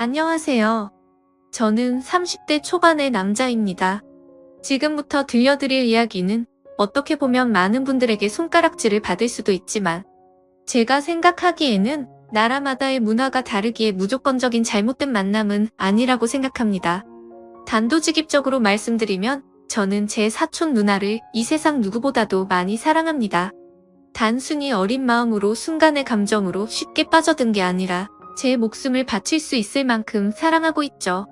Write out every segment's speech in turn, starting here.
안녕하세요. 저는 30대 초반의 남자입니다. 지금부터 들려드릴 이야기는 어떻게 보면 많은 분들에게 손가락질을 받을 수도 있지만 제가 생각하기에는 나라마다의 문화가 다르기에 무조건적인 잘못된 만남은 아니라고 생각합니다. 단도직입적으로 말씀드리면 저는 제 사촌 누나를 이 세상 누구보다도 많이 사랑합니다. 단순히 어린 마음으로 순간의 감정으로 쉽게 빠져든 게 아니라 제 목숨을 바칠 수 있을 만큼 사랑하고 있죠.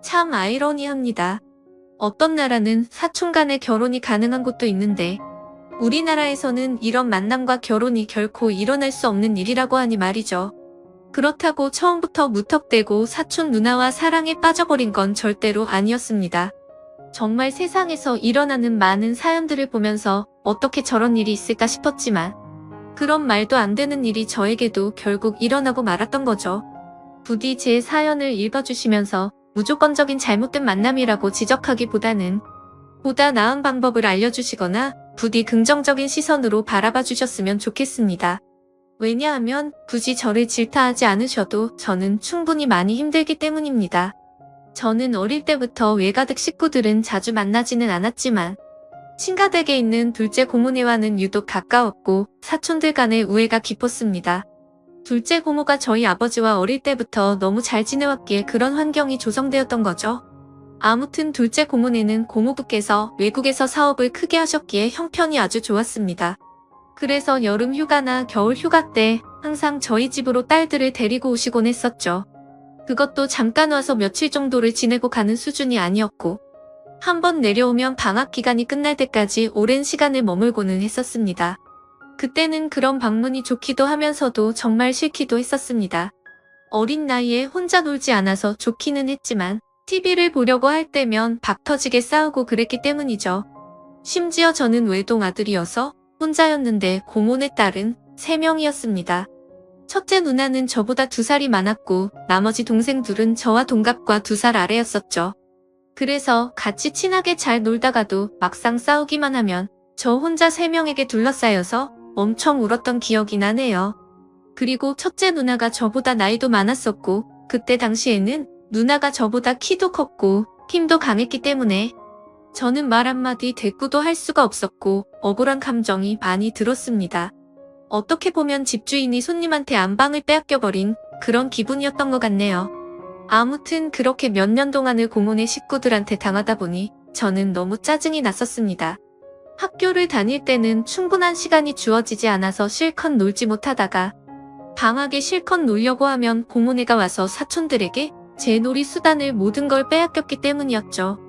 참 아이러니합니다. 어떤 나라는 사촌 간의 결혼이 가능한 곳도 있는데 우리나라에서는 이런 만남과 결혼이 결코 일어날 수 없는 일이라고 하니 말이죠. 그렇다고 처음부터 무턱대고 사촌 누나와 사랑에 빠져버린 건 절대로 아니었습니다. 정말 세상에서 일어나는 많은 사연들을 보면서 어떻게 저런 일이 있을까 싶었지만 그런 말도 안 되는 일이 저에게도 결국 일어나고 말았던 거죠. 부디 제 사연을 읽어주시면서 무조건적인 잘못된 만남이라고 지적하기보다는 보다 나은 방법을 알려주시거나 부디 긍정적인 시선으로 바라봐 주셨으면 좋겠습니다. 왜냐하면 굳이 저를 질타하지 않으셔도 저는 충분히 많이 힘들기 때문입니다. 저는 어릴 때부터 외가댁 식구들은 자주 만나지는 않았지만 친가댁에 있는 둘째 고모네와는 유독 가까웠고 사촌들 간의 우애가 깊었습니다. 둘째 고모가 저희 아버지와 어릴 때부터 너무 잘 지내왔기에 그런 환경이 조성되었던 거죠. 아무튼 둘째 고모네는 고모부께서 외국에서 사업을 크게 하셨기에 형편이 아주 좋았습니다. 그래서 여름 휴가나 겨울 휴가 때 항상 저희 집으로 딸들을 데리고 오시곤 했었죠. 그것도 잠깐 와서 며칠 정도를 지내고 가는 수준이 아니었고 한번 내려오면 방학 기간이 끝날 때까지 오랜 시간을 머물고는 했었습니다. 그때는 그런 방문이 좋기도 하면서도 정말 싫기도 했었습니다. 어린 나이에 혼자 놀지 않아서 좋기는 했지만 TV를 보려고 할 때면 박 터지게 싸우고 그랬기 때문이죠. 심지어 저는 외동 아들이어서 혼자였는데 고모네 딸은 3명이었습니다. 첫째 누나는 저보다 2살이 많았고 나머지 동생 둘은 저와 동갑과 2살 아래였었죠. 그래서 같이 친하게 잘 놀다가도 막상 싸우기만 하면 저 혼자 3명에게 둘러싸여서 엄청 울었던 기억이 나네요. 그리고 첫째 누나가 저보다 나이도 많았었고 그때 당시에는 누나가 저보다 키도 컸고 힘도 강했기 때문에 저는 말 한마디 대꾸도 할 수가 없었고 억울한 감정이 많이 들었습니다. 어떻게 보면 집주인이 손님한테 안방을 빼앗겨버린 그런 기분이었던 것 같네요. 아무튼 그렇게 몇 년 동안을 고모네 식구들한테 당하다 보니 저는 너무 짜증이 났었습니다. 학교를 다닐 때는 충분한 시간이 주어지지 않아서 실컷 놀지 못하다가 방학에 실컷 놀려고 하면 고모네가 와서 사촌들에게 제 놀이 수단을 모든 걸 빼앗겼기 때문이었죠.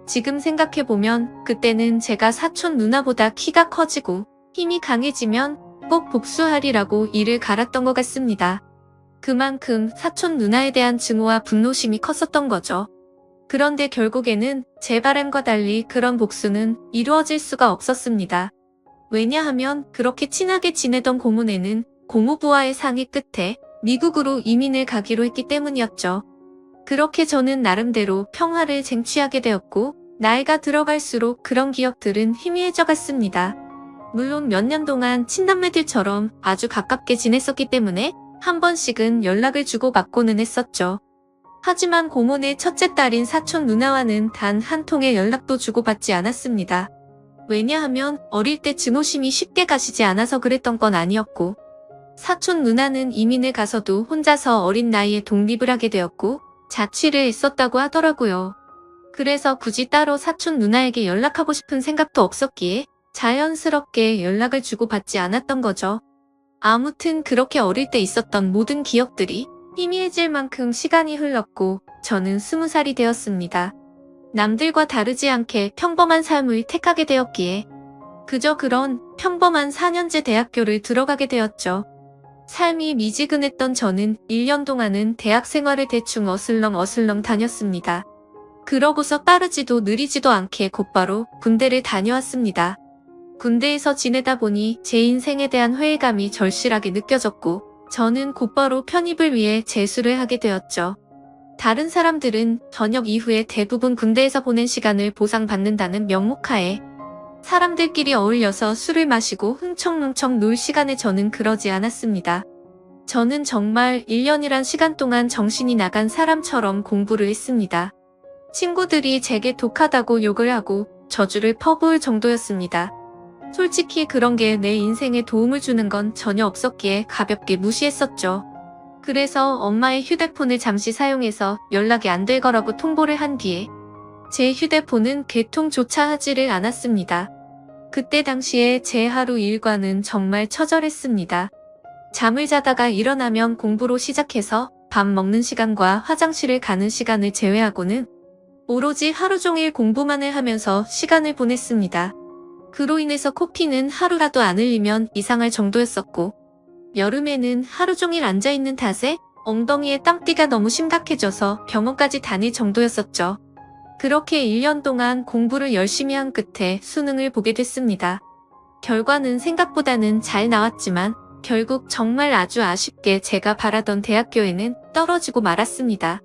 지금 생각해보면 그때는 제가 사촌 누나보다 키가 커지고 힘이 강해지면 꼭 복수하리라고 이를 갈았던 것 같습니다. 그만큼 사촌 누나에 대한 증오와 분노심이 컸었던 거죠. 그런데 결국에는 제 바람과 달리 그런 복수는 이루어질 수가 없었습니다. 왜냐하면 그렇게 친하게 지내던 고모네는 고모부와의 상의 끝에 미국으로 이민을 가기로 했기 때문이었죠. 그렇게 저는 나름대로 평화를 쟁취하게 되었고 나이가 들어갈수록 그런 기억들은 희미해져 갔습니다. 물론 몇 년 동안 친남매들처럼 아주 가깝게 지냈었기 때문에 한 번씩은 연락을 주고받고는 했었죠. 하지만 고모네 첫째 딸인 사촌 누나와는 단 한 통의 연락도 주고받지 않았습니다. 왜냐하면 어릴 때 증오심이 쉽게 가시지 않아서 그랬던 건 아니었고 사촌 누나는 이민을 가서도 혼자서 어린 나이에 독립을 하게 되었고 자취를 했었다고 하더라고요. 그래서 굳이 따로 사촌 누나에게 연락하고 싶은 생각도 없었기에 자연스럽게 연락을 주고받지 않았던 거죠. 아무튼 그렇게 어릴 때 있었던 모든 기억들이 희미해질 만큼 시간이 흘렀고 저는 20살이 되었습니다. 남들과 다르지 않게 평범한 삶을 택하게 되었기에 그저 그런 평범한 4년제 대학교를 들어가게 되었죠. 삶이 미지근했던 저는 1년 동안은 대학 생활을 대충 어슬렁 다녔습니다. 그러고서 빠르지도 느리지도 않게 곧바로 군대를 다녀왔습니다. 군대에서 지내다 보니 제 인생에 대한 회의감이 절실하게 느껴졌고 저는 곧바로 편입을 위해 재수를 하게 되었죠. 다른 사람들은 전역 이후에 대부분 군대에서 보낸 시간을 보상받는다는 명목하에 사람들끼리 어울려서 술을 마시고 흥청흥청 놀 시간에 저는 그러지 않았습니다. 저는 정말 1년이란 시간 동안 정신이 나간 사람처럼 공부를 했습니다. 친구들이 제게 독하다고 욕을 하고 저주를 퍼부을 정도였습니다. 솔직히 그런 게 내 인생에 도움을 주는 건 전혀 없었기에 가볍게 무시했었죠. 그래서 엄마의 휴대폰을 잠시 사용해서 연락이 안 될 거라고 통보를 한 뒤에 제 휴대폰은 개통조차 하지를 않았습니다. 그때 당시에 제 하루 일과는 정말 처절했습니다. 잠을 자다가 일어나면 공부로 시작해서 밥 먹는 시간과 화장실을 가는 시간을 제외하고는 오로지 하루 종일 공부만을 하면서 시간을 보냈습니다. 그로 인해서 코피는 하루라도 안 흘리면 이상할 정도였었고, 여름에는 하루 종일 앉아있는 탓에 엉덩이에 땀띠가 너무 심각해져서 병원까지 다닐 정도였었죠. 그렇게 1년 동안 공부를 열심히 한 끝에 수능을 보게 됐습니다. 결과는 생각보다는 잘 나왔지만 결국 정말 아주 아쉽게 제가 바라던 대학교에는 떨어지고 말았습니다.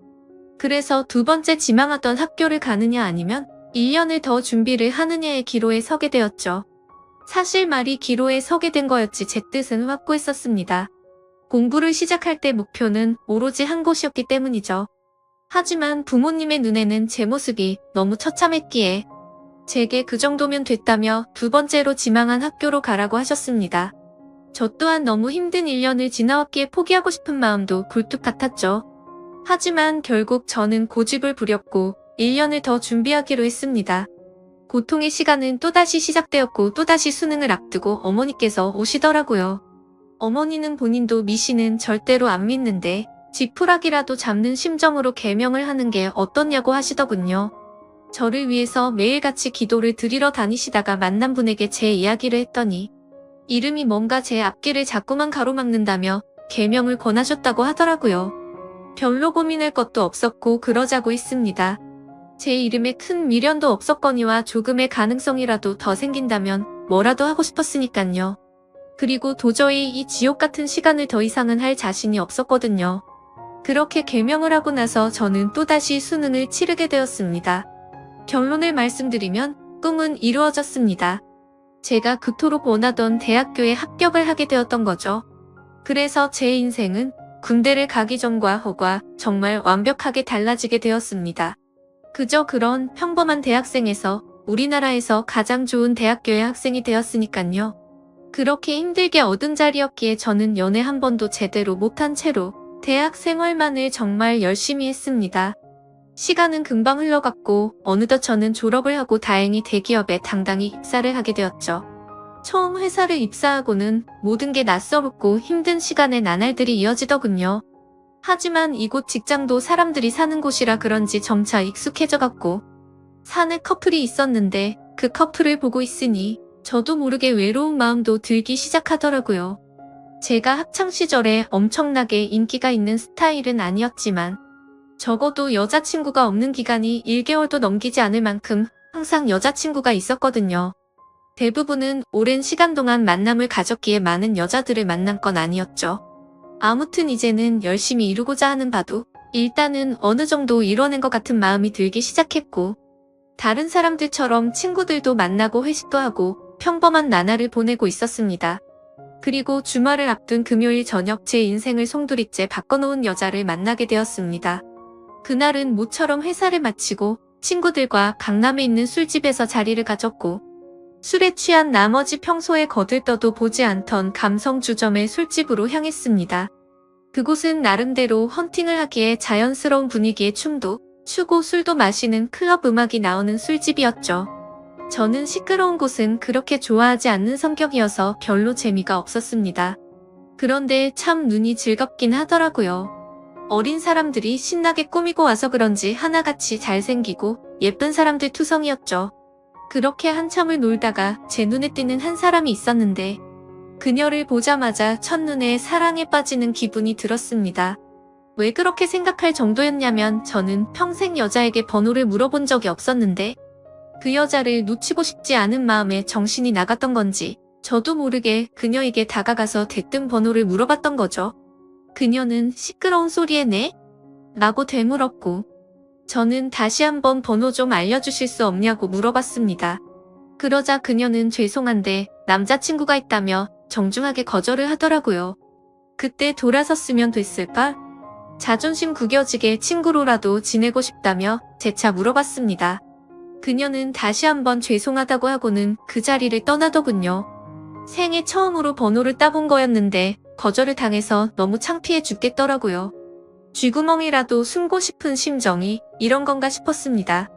그래서 두 번째 지망하던 학교를 가느냐 아니면 1년을 더 준비를 하느냐의 기로에 서게 되었죠. 사실 말이 기로에 서게 된 거였지 제 뜻은 확고했었습니다. 공부를 시작할 때 목표는 오로지 한 곳이었기 때문이죠. 하지만 부모님의 눈에는 제 모습이 너무 처참했기에 제게 그 정도면 됐다며 두 번째로 지망한 학교로 가라고 하셨습니다. 저 또한 너무 힘든 1년을 지나왔기에 포기하고 싶은 마음도 굴뚝 같았죠. 하지만 결국 저는 고집을 부렸고 1년을 더 준비하기로 했습니다. 고통의 시간은 또다시 시작되었고 또다시 수능을 앞두고 어머니께서 오시더라고요. 어머니는 본인도 미신은 절대로 안 믿는데 지푸라기라도 잡는 심정으로 개명을 하는 게 어떻냐고 하시더군요. 저를 위해서 매일같이 기도를 드리러 다니시다가 만난 분에게 제 이야기를 했더니 이름이 뭔가 제 앞길을 자꾸만 가로막는다며 개명을 권하셨다고 하더라고요. 별로 고민할 것도 없었고 그러자고 했습니다. 제 이름에 큰 미련도 없었거니와 조금의 가능성이라도 더 생긴다면 뭐라도 하고 싶었으니깐요. 그리고 도저히 이 지옥 같은 시간을 더 이상은 할 자신이 없었거든요. 그렇게 개명을 하고 나서 저는 또다시 수능을 치르게 되었습니다. 결론을 말씀드리면 꿈은 이루어졌습니다. 제가 그토록 원하던 대학교에 합격을 하게 되었던 거죠. 그래서 제 인생은 군대를 가기 전과 후가 정말 완벽하게 달라지게 되었습니다. 그저 그런 평범한 대학생에서 우리나라에서 가장 좋은 대학교의 학생이 되었으니깐요. 그렇게 힘들게 얻은 자리였기에 저는 연애 한 번도 제대로 못한 채로 대학 생활만을 정말 열심히 했습니다. 시간은 금방 흘러갔고 어느덧 저는 졸업을 하고 다행히 대기업에 당당히 입사를 하게 되었죠. 처음 회사를 입사하고는 모든 게 낯설었고 힘든 시간의 나날들이 이어지더군요. 하지만 이곳 직장도 사람들이 사는 곳이라 그런지 점차 익숙해져갔고 사내 커플이 있었는데 그 커플을 보고 있으니 저도 모르게 외로운 마음도 들기 시작하더라고요. 제가 학창시절에 엄청나게 인기가 있는 스타일은 아니었지만 적어도 여자친구가 없는 기간이 1개월도 넘기지 않을 만큼 항상 여자친구가 있었거든요. 대부분은 오랜 시간 동안 만남을 가졌기에 많은 여자들을 만난 건 아니었죠. 아무튼 이제는 열심히 이루고자 하는 바도 일단은 어느 정도 이뤄낸 것 같은 마음이 들기 시작했고 다른 사람들처럼 친구들도 만나고 회식도 하고 평범한 나날을 보내고 있었습니다. 그리고 주말을 앞둔 금요일 저녁 제 인생을 송두리째 바꿔놓은 여자를 만나게 되었습니다. 그날은 모처럼 회사를 마치고 친구들과 강남에 있는 술집에서 자리를 가졌고 술에 취한 나머지 평소에 거들떠도 보지 않던 감성 주점의 술집으로 향했습니다. 그곳은 나름대로 헌팅을 하기에 자연스러운 분위기의 춤도 추고 술도 마시는 클럽 음악이 나오는 술집이었죠. 저는 시끄러운 곳은 그렇게 좋아하지 않는 성격이어서 별로 재미가 없었습니다. 그런데 참 눈이 즐겁긴 하더라고요. 어린 사람들이 신나게 꾸미고 와서 그런지 하나같이 잘생기고 예쁜 사람들 투성이었죠. 그렇게 한참을 놀다가 제 눈에 띄는 한 사람이 있었는데 그녀를 보자마자 첫눈에 사랑에 빠지는 기분이 들었습니다. 왜 그렇게 생각할 정도였냐면 저는 평생 여자에게 번호를 물어본 적이 없었는데 그 여자를 놓치고 싶지 않은 마음에 정신이 나갔던 건지 저도 모르게 그녀에게 다가가서 대뜸 번호를 물어봤던 거죠. 그녀는 시끄러운 소리에 네? 라고 되물었고 저는 다시 한번 번호 좀 알려주실 수 없냐고 물어봤습니다. 그러자 그녀는 죄송한데 남자친구가 있다며 정중하게 거절을 하더라고요. 그때 돌아섰으면 됐을까? 자존심 구겨지게 친구로라도 지내고 싶다며 재차 물어봤습니다. 그녀는 다시 한번 죄송하다고 하고는 그 자리를 떠나더군요. 생애 처음으로 번호를 따본 거였는데 거절을 당해서 너무 창피해 죽겠더라고요. 쥐구멍이라도 숨고 싶은 심정이 이런 건가 싶었습니다.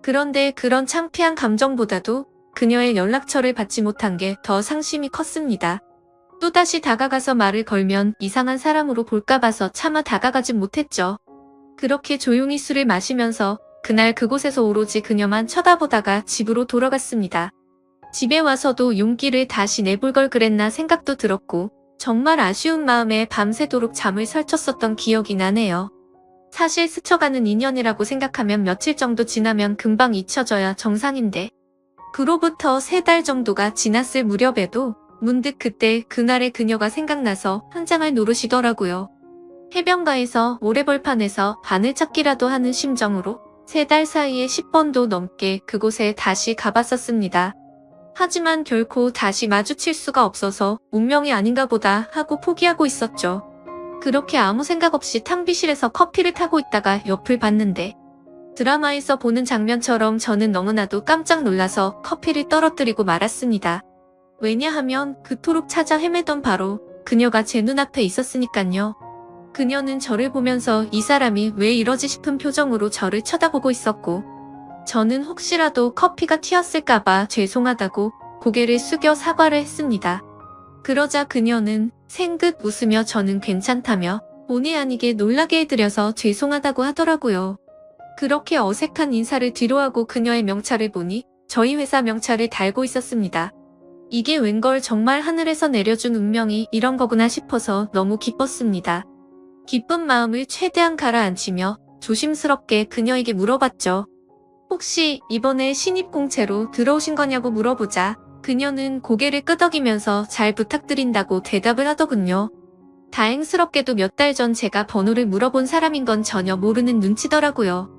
그런데 그런 창피한 감정보다도 그녀의 연락처를 받지 못한 게 더 상심이 컸습니다. 또다시 다가가서 말을 걸면 이상한 사람으로 볼까 봐서 차마 다가가진 못했죠. 그렇게 조용히 술을 마시면서 그날 그곳에서 오로지 그녀만 쳐다보다가 집으로 돌아갔습니다. 집에 와서도 용기를 다시 내볼 걸 그랬나 생각도 들었고 정말 아쉬운 마음에 밤새도록 잠을 설쳤었던 기억이 나네요. 사실 스쳐가는 인연이라고 생각하면 며칠 정도 지나면 금방 잊혀져야 정상인데 그로부터 3달 정도가 지났을 무렵에도 문득 그때 그날의 그녀가 생각나서 한장을 노르시더라고요. 해변가에서 모래벌판에서 바늘찾기라도 하는 심정으로 3달 사이에 10번도 넘게 그곳에 다시 가봤었습니다. 하지만 결코 다시 마주칠 수가 없어서 운명이 아닌가 보다 하고 포기하고 있었죠. 그렇게 아무 생각 없이 탕비실에서 커피를 타고 있다가 옆을 봤는데 드라마에서 보는 장면처럼 저는 너무나도 깜짝 놀라서 커피를 떨어뜨리고 말았습니다. 왜냐하면 그토록 찾아 헤매던 바로 그녀가 제 눈앞에 있었으니깐요. 그녀는 저를 보면서 이 사람이 왜 이러지 싶은 표정으로 저를 쳐다보고 있었고 저는 혹시라도 커피가 튀었을까봐 죄송하다고 고개를 숙여 사과를 했습니다. 그러자 그녀는 생긋 웃으며 저는 괜찮다며 본의 아니게 놀라게 해드려서 죄송하다고 하더라고요. 그렇게 어색한 인사를 뒤로하고 그녀의 명찰을 보니 저희 회사 명찰을 달고 있었습니다. 이게 웬걸 정말 하늘에서 내려준 운명이 이런 거구나 싶어서 너무 기뻤습니다. 기쁜 마음을 최대한 가라앉히며 조심스럽게 그녀에게 물어봤죠. 혹시 이번에 신입공채로 들어오신 거냐고 물어보자 그녀는 고개를 끄덕이면서 잘 부탁드린다고 대답을 하더군요. 다행스럽게도 몇 달 전 제가 번호를 물어본 사람인 건 전혀 모르는 눈치더라고요.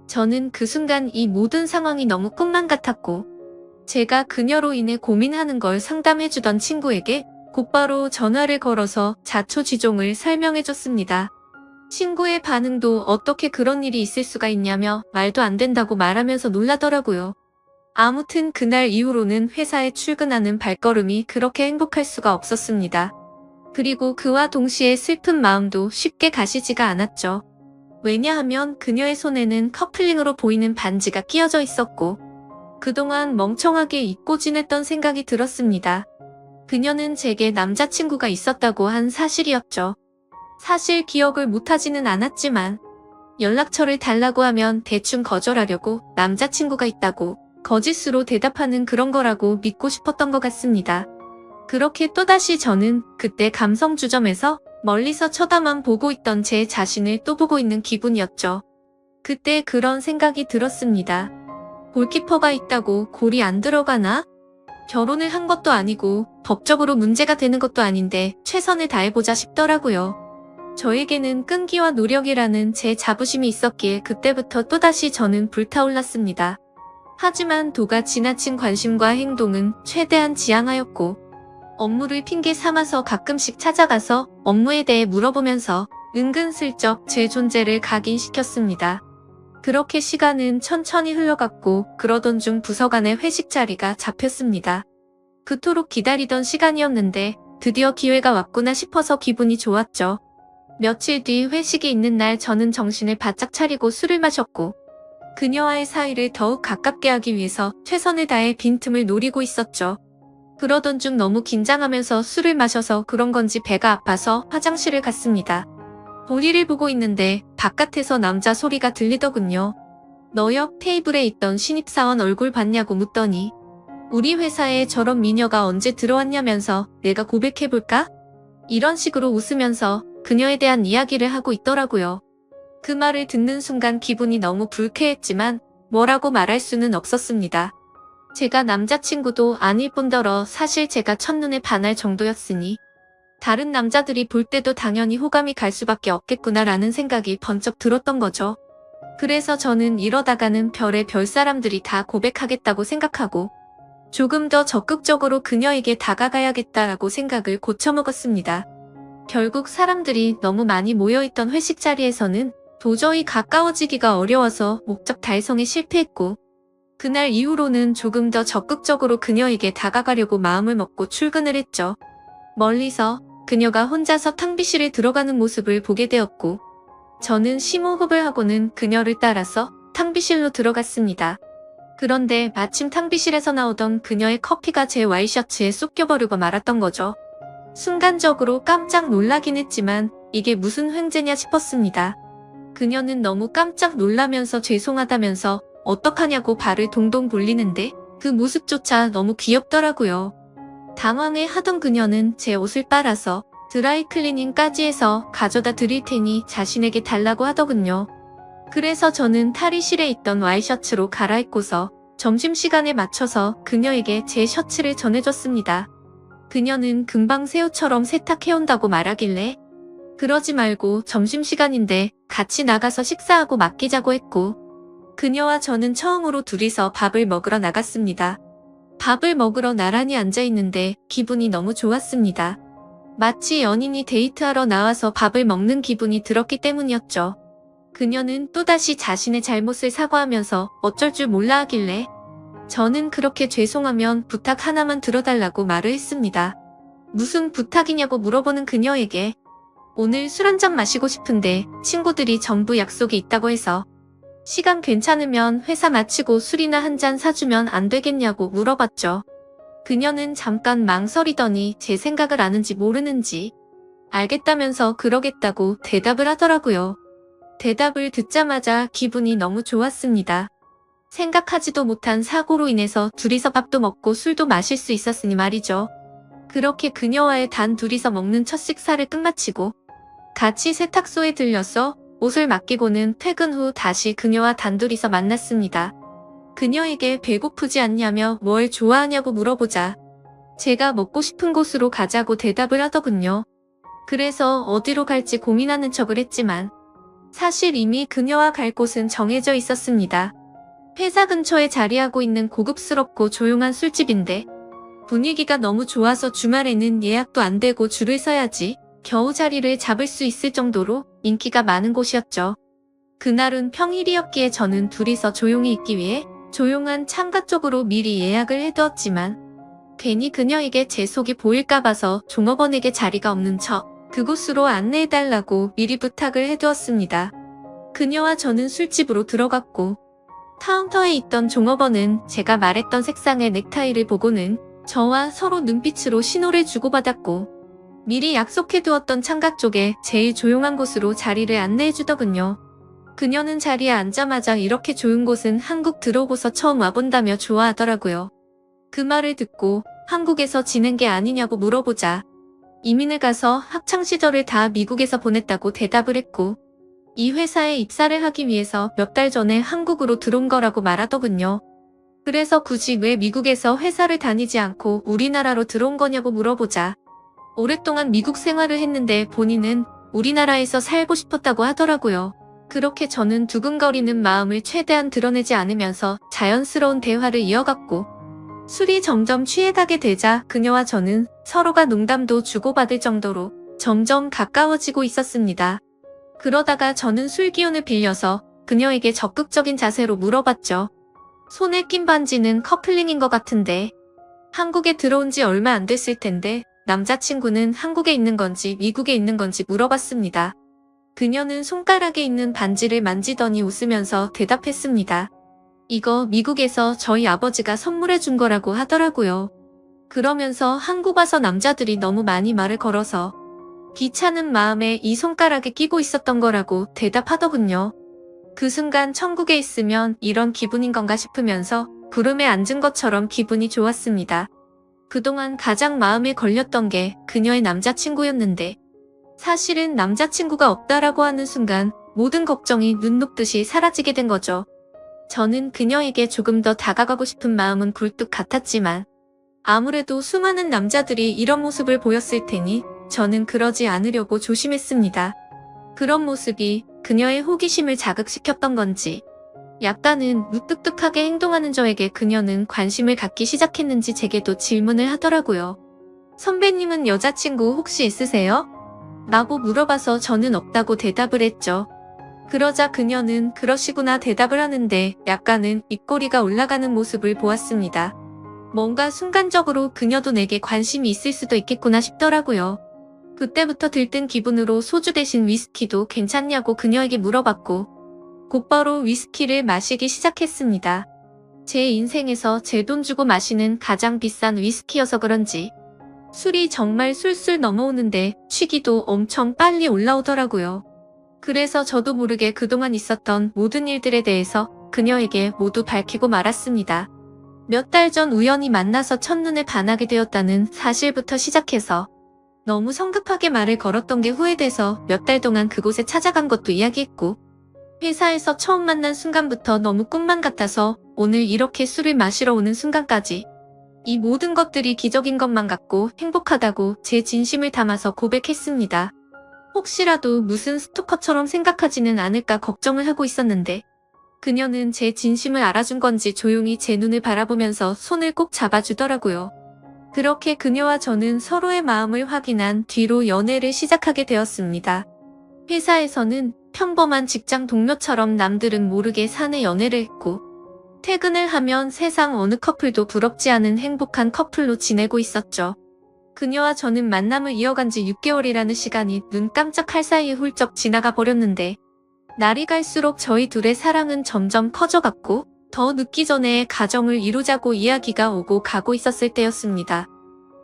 저는 그 순간 이 모든 상황이 너무 꿈만 같았고 제가 그녀로 인해 고민하는 걸 상담해주던 친구에게 곧바로 전화를 걸어서 자초지종을 설명해줬습니다. 친구의 반응도 어떻게 그런 일이 있을 수가 있냐며 말도 안 된다고 말하면서 놀라더라고요. 아무튼 그날 이후로는 회사에 출근하는 발걸음이 그렇게 행복할 수가 없었습니다. 그리고 그와 동시에 슬픈 마음도 쉽게 가시지가 않았죠. 왜냐하면 그녀의 손에는 커플링으로 보이는 반지가 끼어져 있었고 그동안 멍청하게 잊고 지냈던 생각이 들었습니다. 그녀는 제게 남자친구가 있었다고 한 사실이었죠. 사실 기억을 못하지는 않았지만 연락처를 달라고 하면 대충 거절하려고 남자친구가 있다고 거짓으로 대답하는 그런 거라고 믿고 싶었던 것 같습니다. 그렇게 또다시 저는 그때 감성주점에서 멀리서 쳐다만 보고 있던 제 자신을 또 보고 있는 기분이었죠. 그때 그런 생각이 들었습니다. 골키퍼가 있다고 골이 안 들어가나? 결혼을 한 것도 아니고 법적으로 문제가 되는 것도 아닌데 최선을 다해보자 싶더라고요. 저에게는 끈기와 노력이라는 제 자부심이 있었기에 그때부터 또다시 저는 불타올랐습니다. 하지만 도가 지나친 관심과 행동은 최대한 지양하였고 업무를 핑계 삼아서 가끔씩 찾아가서 업무에 대해 물어보면서 은근슬쩍 제 존재를 각인시켰습니다. 그렇게 시간은 천천히 흘러갔고 그러던 중 부서 간의 회식 자리가 잡혔습니다. 그토록 기다리던 시간이었는데 드디어 기회가 왔구나 싶어서 기분이 좋았죠. 며칠 뒤 회식이 있는 날 저는 정신을 바짝 차리고 술을 마셨고 그녀와의 사이를 더욱 가깝게 하기 위해서 최선을 다해 빈틈을 노리고 있었죠. 그러던 중 너무 긴장하면서 술을 마셔서 그런 건지 배가 아파서 화장실을 갔습니다. 볼일을 보고 있는데 바깥에서 남자 소리가 들리더군요. 너 옆 테이블에 있던 신입사원 얼굴 봤냐고 묻더니 우리 회사에 저런 미녀가 언제 들어왔냐면서 내가 고백해볼까? 이런 식으로 웃으면서 그녀에 대한 이야기를 하고 있더라고요. 그 말을 듣는 순간 기분이 너무 불쾌했지만 뭐라고 말할 수는 없었습니다. 제가 남자친구도 아닐 뿐더러 사실 제가 첫눈에 반할 정도였으니 다른 남자들이 볼 때도 당연히 호감이 갈 수밖에 없겠구나라는 생각이 번쩍 들었던 거죠. 그래서 저는 이러다가는 별의 별 사람들이 다 고백하겠다고 생각하고 조금 더 적극적으로 그녀에게 다가가야겠다라고 생각을 고쳐먹었습니다. 결국 사람들이 너무 많이 모여있던 회식 자리에서는 도저히 가까워지기가 어려워서 목적 달성에 실패했고, 그날 이후로는 조금 더 적극적으로 그녀에게 다가가려고 마음을 먹고 출근을 했죠. 멀리서 그녀가 혼자서 탕비실에 들어가는 모습을 보게 되었고, 저는 심호흡을 하고는 그녀를 따라서 탕비실로 들어갔습니다. 그런데 마침 탕비실에서 나오던 그녀의 커피가 제 와이셔츠에 쏙 껴버리고 말았던 거죠. 순간적으로 깜짝 놀라긴 했지만 이게 무슨 횡재냐 싶었습니다. 그녀는 너무 깜짝 놀라면서 죄송하다면서 어떡하냐고 발을 동동 돌리는데 그 모습조차 너무 귀엽더라고요. 당황해 하던 그녀는 제 옷을 빨아서 드라이클리닝까지 해서 가져다 드릴 테니 자신에게 달라고 하더군요. 그래서 저는 탈의실에 있던 와이셔츠로 갈아입고서 점심시간에 맞춰서 그녀에게 제 셔츠를 전해줬습니다. 그녀는 금방 새우처럼 세탁해온다고 말하길래 그러지 말고 점심시간인데 같이 나가서 식사하고 맡기자고 했고, 그녀와 저는 처음으로 둘이서 밥을 먹으러 나갔습니다. 밥을 먹으러 나란히 앉아있는데 기분이 너무 좋았습니다. 마치 연인이 데이트하러 나와서 밥을 먹는 기분이 들었기 때문이었죠. 그녀는 또다시 자신의 잘못을 사과하면서 어쩔 줄 몰라 하길래 저는 그렇게 죄송하면 부탁 하나만 들어달라고 말을 했습니다. 무슨 부탁이냐고 물어보는 그녀에게 오늘 술 한잔 마시고 싶은데 친구들이 전부 약속이 있다고 해서 시간 괜찮으면 회사 마치고 술이나 한잔 사주면 안 되겠냐고 물어봤죠. 그녀는 잠깐 망설이더니 제 생각을 아는지 모르는지 알겠다면서 그러겠다고 대답을 하더라고요. 대답을 듣자마자 기분이 너무 좋았습니다. 생각하지도 못한 사고로 인해서 둘이서 밥도 먹고 술도 마실 수 있었으니 말이죠. 그렇게 그녀와의 단 둘이서 먹는 첫 식사를 끝마치고 같이 세탁소에 들려서 옷을 맡기고는 퇴근 후 다시 그녀와 단둘이서 만났습니다. 그녀에게 배고프지 않냐며 뭘 좋아하냐고 물어보자 제가 먹고 싶은 곳으로 가자고 대답을 하더군요. 그래서 어디로 갈지 고민하는 척을 했지만 사실 이미 그녀와 갈 곳은 정해져 있었습니다. 회사 근처에 자리하고 있는 고급스럽고 조용한 술집인데 분위기가 너무 좋아서 주말에는 예약도 안 되고 줄을 서야지 겨우 자리를 잡을 수 있을 정도로 인기가 많은 곳이었죠. 그날은 평일이었기에 저는 둘이서 조용히 있기 위해 조용한 창가 쪽으로 미리 예약을 해두었지만 괜히 그녀에게 제 속이 보일까 봐서 종업원에게 자리가 없는 척 그곳으로 안내해달라고 미리 부탁을 해두었습니다. 그녀와 저는 술집으로 들어갔고 카운터에 있던 종업원은 제가 말했던 색상의 넥타이를 보고는 저와 서로 눈빛으로 신호를 주고받았고 미리 약속해두었던 창가 쪽에 제일 조용한 곳으로 자리를 안내해주더군요. 그녀는 자리에 앉자마자 이렇게 좋은 곳은 한국 들어오고서 처음 와본다며 좋아하더라고요. 그 말을 듣고 한국에서 지낸 게 아니냐고 물어보자 이민을 가서 학창시절을 다 미국에서 보냈다고 대답을 했고 이 회사에 입사를 하기 위해서 몇 달 전에 한국으로 들어온 거라고 말하더군요. 그래서 굳이 왜 미국에서 회사를 다니지 않고 우리나라로 들어온 거냐고 물어보자 오랫동안 미국 생활을 했는데 본인은 우리나라에서 살고 싶었다고 하더라고요. 그렇게 저는 두근거리는 마음을 최대한 드러내지 않으면서 자연스러운 대화를 이어갔고 술이 점점 취해가게 되자 그녀와 저는 서로가 농담도 주고받을 정도로 점점 가까워지고 있었습니다. 그러다가 저는 술 기운을 빌려서 그녀에게 적극적인 자세로 물어봤죠. 손에 낀 반지는 커플링인 것 같은데 한국에 들어온 지 얼마 안 됐을 텐데 남자친구는 한국에 있는 건지 미국에 있는 건지 물어봤습니다. 그녀는 손가락에 있는 반지를 만지더니 웃으면서 대답했습니다. 이거 미국에서 저희 아버지가 선물해 준 거라고 하더라고요. 그러면서 한국 와서 남자들이 너무 많이 말을 걸어서 귀찮은 마음에 이 손가락에 끼고 있었던 거라고 대답하더군요. 그 순간 천국에 있으면 이런 기분인 건가 싶으면서 구름에 앉은 것처럼 기분이 좋았습니다. 그동안 가장 마음에 걸렸던 게 그녀의 남자친구였는데 사실은 남자친구가 없다라고 하는 순간 모든 걱정이 눈 녹듯이 사라지게 된 거죠. 저는 그녀에게 조금 더 다가가고 싶은 마음은 굴뚝 같았지만 아무래도 수많은 남자들이 이런 모습을 보였을 테니 저는 그러지 않으려고 조심했습니다. 그런 모습이 그녀의 호기심을 자극시켰던 건지 약간은 무뚝뚝하게 행동하는 저에게 그녀는 관심을 갖기 시작했는지 제게도 질문을 하더라고요. 선배님은 여자친구 혹시 있으세요? 라고 물어봐서 저는 없다고 대답을 했죠. 그러자 그녀는 그러시구나 대답을 하는데 약간은 입꼬리가 올라가는 모습을 보았습니다. 뭔가 순간적으로 그녀도 내게 관심이 있을 수도 있겠구나 싶더라고요. 그때부터 들뜬 기분으로 소주 대신 위스키도 괜찮냐고 그녀에게 물어봤고 곧바로 위스키를 마시기 시작했습니다. 제 인생에서 제 돈 주고 마시는 가장 비싼 위스키여서 그런지 술이 정말 술술 넘어오는데 취기도 엄청 빨리 올라오더라고요. 그래서 저도 모르게 그동안 있었던 모든 일들에 대해서 그녀에게 모두 밝히고 말았습니다. 몇 달 전 우연히 만나서 첫눈에 반하게 되었다는 사실부터 시작해서 너무 성급하게 말을 걸었던 게 후회돼서 몇 달 동안 그곳에 찾아간 것도 이야기했고 회사에서 처음 만난 순간부터 너무 꿈만 같아서 오늘 이렇게 술을 마시러 오는 순간까지 이 모든 것들이 기적인 것만 같고 행복하다고 제 진심을 담아서 고백했습니다. 혹시라도 무슨 스토커처럼 생각하지는 않을까 걱정을 하고 있었는데 그녀는 제 진심을 알아준 건지 조용히 제 눈을 바라보면서 손을 꼭 잡아주더라고요. 그렇게 그녀와 저는 서로의 마음을 확인한 뒤로 연애를 시작하게 되었습니다. 회사에서는 평범한 직장 동료처럼 남들은 모르게 사내 연애를 했고 퇴근을 하면 세상 어느 커플도 부럽지 않은 행복한 커플로 지내고 있었죠. 그녀와 저는 만남을 이어간 지 6개월이라는 시간이 눈 깜짝할 사이에 훌쩍 지나가 버렸는데 날이 갈수록 저희 둘의 사랑은 점점 커져갔고 더 늦기 전에 가정을 이루자고 이야기가 오고 가고 있었을 때였습니다.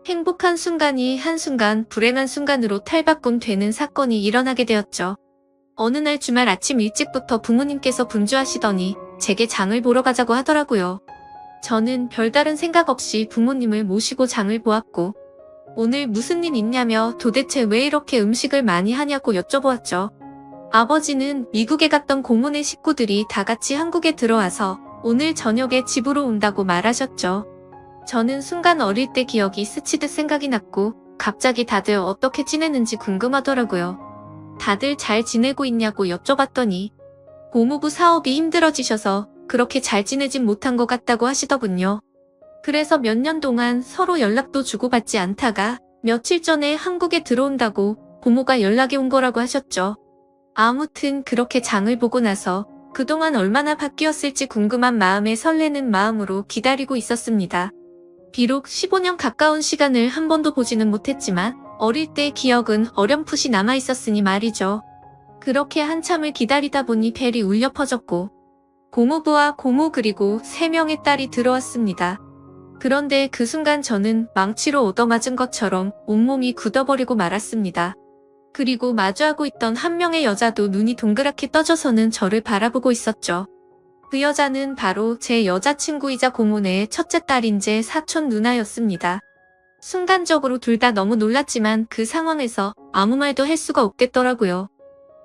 행복한 순간이 한순간 불행한 순간으로 탈바꿈 되는 사건이 일어나게 되었죠. 어느 날 주말 아침 일찍부터 부모님께서 분주하시더니 제게 장을 보러 가자고 하더라고요. 저는 별다른 생각 없이 부모님을 모시고 장을 보았고 오늘 무슨 일 있냐며 도대체 왜 이렇게 음식을 많이 하냐고 여쭤보았죠. 아버지는 미국에 갔던 고모네 식구들이 다 같이 한국에 들어와서 오늘 저녁에 집으로 온다고 말하셨죠. 저는 순간 어릴 때 기억이 스치듯 생각이 났고 갑자기 다들 어떻게 지내는지 궁금하더라고요. 다들 잘 지내고 있냐고 여쭤봤더니 고모부 사업이 힘들어지셔서 그렇게 잘 지내진 못한 것 같다고 하시더군요. 그래서 몇 년 동안 서로 연락도 주고받지 않다가 며칠 전에 한국에 들어온다고 고모가 연락이 온 거라고 하셨죠. 아무튼 그렇게 장을 보고 나서 그동안 얼마나 바뀌었을지 궁금한 마음에 설레는 마음으로 기다리고 있었습니다. 비록 15년 가까운 시간을 한 번도 보지는 못했지만 어릴 때의 기억은 어렴풋이 남아있었으니 말이죠. 그렇게 한참을 기다리다 보니 벨이 울려 퍼졌고 고모부와 고모 그리고 3명의 딸이 들어왔습니다. 그런데 그 순간 저는 망치로 얻어맞은 것처럼 온몸이 굳어버리고 말았습니다. 그리고 마주하고 있던 한 명의 여자도 눈이 동그랗게 떠져서는 저를 바라보고 있었죠. 그 여자는 바로 제 여자친구이자 고모네의 첫째 딸인 제 사촌 누나였습니다. 순간적으로 둘 다 너무 놀랐지만 그 상황에서 아무 말도 할 수가 없겠더라고요.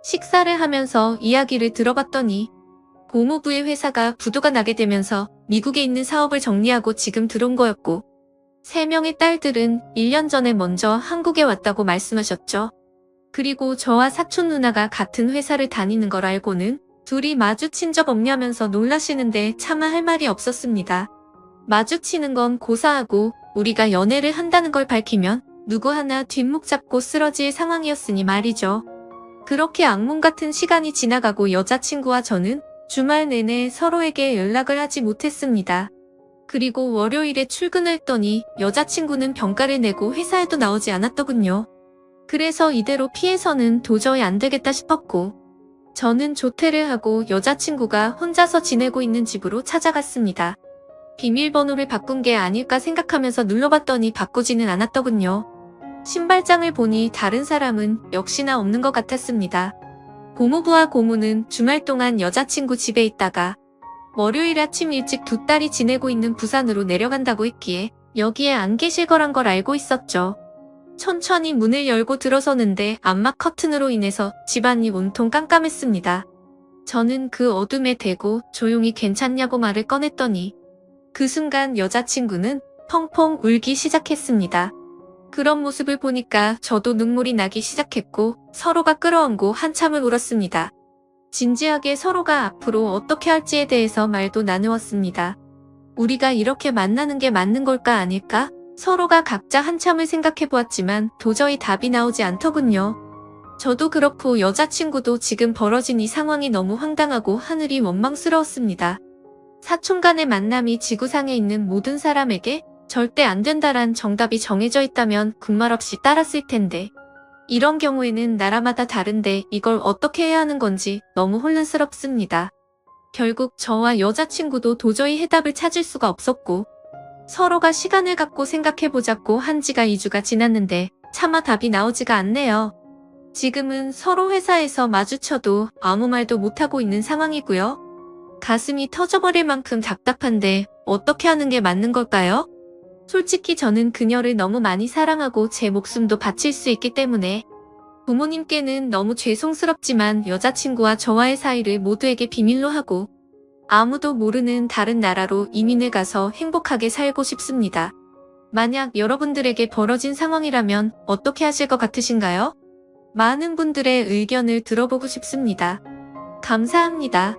식사를 하면서 이야기를 들어봤더니 고모부의 회사가 부도가 나게 되면서 미국에 있는 사업을 정리하고 지금 들어온 거였고 3명의 딸들은 1년 전에 먼저 한국에 왔다고 말씀하셨죠. 그리고 저와 사촌 누나가 같은 회사를 다니는 걸 알고는 둘이 마주친 적 없냐면서 놀라시는데 차마 할 말이 없었습니다. 마주치는 건 고사하고 우리가 연애를 한다는 걸 밝히면 누구 하나 뒷목 잡고 쓰러질 상황이었으니 말이죠. 그렇게 악몽 같은 시간이 지나가고 여자친구와 저는 주말 내내 서로에게 연락을 하지 못했습니다. 그리고 월요일에 출근을 했더니 여자친구는 병가를 내고 회사에도 나오지 않았더군요. 그래서 이대로 피해서는 도저히 안 되겠다 싶었고 저는 조퇴를 하고 여자친구가 혼자서 지내고 있는 집으로 찾아갔습니다. 비밀번호를 바꾼 게 아닐까 생각하면서 눌러봤더니 바꾸지는 않았더군요. 신발장을 보니 다른 사람은 역시나 없는 것 같았습니다. 고모부와 고모는 주말 동안 여자친구 집에 있다가 월요일 아침 일찍 두 딸이 지내고 있는 부산으로 내려간다고 했기에 여기에 안 계실 거란 걸 알고 있었죠. 천천히 문을 열고 들어서는데 암막 커튼으로 인해서 집안이 온통 깜깜했습니다. 저는 그 어둠에 대고 조용히 괜찮냐고 말을 꺼냈더니 그 순간 여자친구는 펑펑 울기 시작했습니다. 그런 모습을 보니까 저도 눈물이 나기 시작했고 서로가 끌어안고 한참을 울었습니다. 진지하게 서로가 앞으로 어떻게 할지에 대해서 말도 나누었습니다. 우리가 이렇게 만나는 게 맞는 걸까 아닐까? 서로가 각자 한참을 생각해보았지만 도저히 답이 나오지 않더군요. 저도 그렇고 여자친구도 지금 벌어진 이 상황이 너무 황당하고 하늘이 원망스러웠습니다. 사촌 간의 만남이 지구상에 있는 모든 사람에게 절대 안 된다란 정답이 정해져 있다면 군말 없이 따랐을 텐데 이런 경우에는 나라마다 다른데 이걸 어떻게 해야 하는 건지 너무 혼란스럽습니다. 결국 저와 여자친구도 도저히 해답을 찾을 수가 없었고 서로가 시간을 갖고 생각해보자고 한 지가 2주가 지났는데 차마 답이 나오지가 않네요. 지금은 서로 회사에서 마주쳐도 아무 말도 못하고 있는 상황이고요. 가슴이 터져버릴 만큼 답답한데 어떻게 하는 게 맞는 걸까요? 솔직히 저는 그녀를 너무 많이 사랑하고 제 목숨도 바칠 수 있기 때문에 부모님께는 너무 죄송스럽지만 여자친구와 저와의 사이를 모두에게 비밀로 하고 아무도 모르는 다른 나라로 이민을 가서 행복하게 살고 싶습니다. 만약 여러분들에게 벌어진 상황이라면 어떻게 하실 것 같으신가요? 많은 분들의 의견을 들어보고 싶습니다. 감사합니다.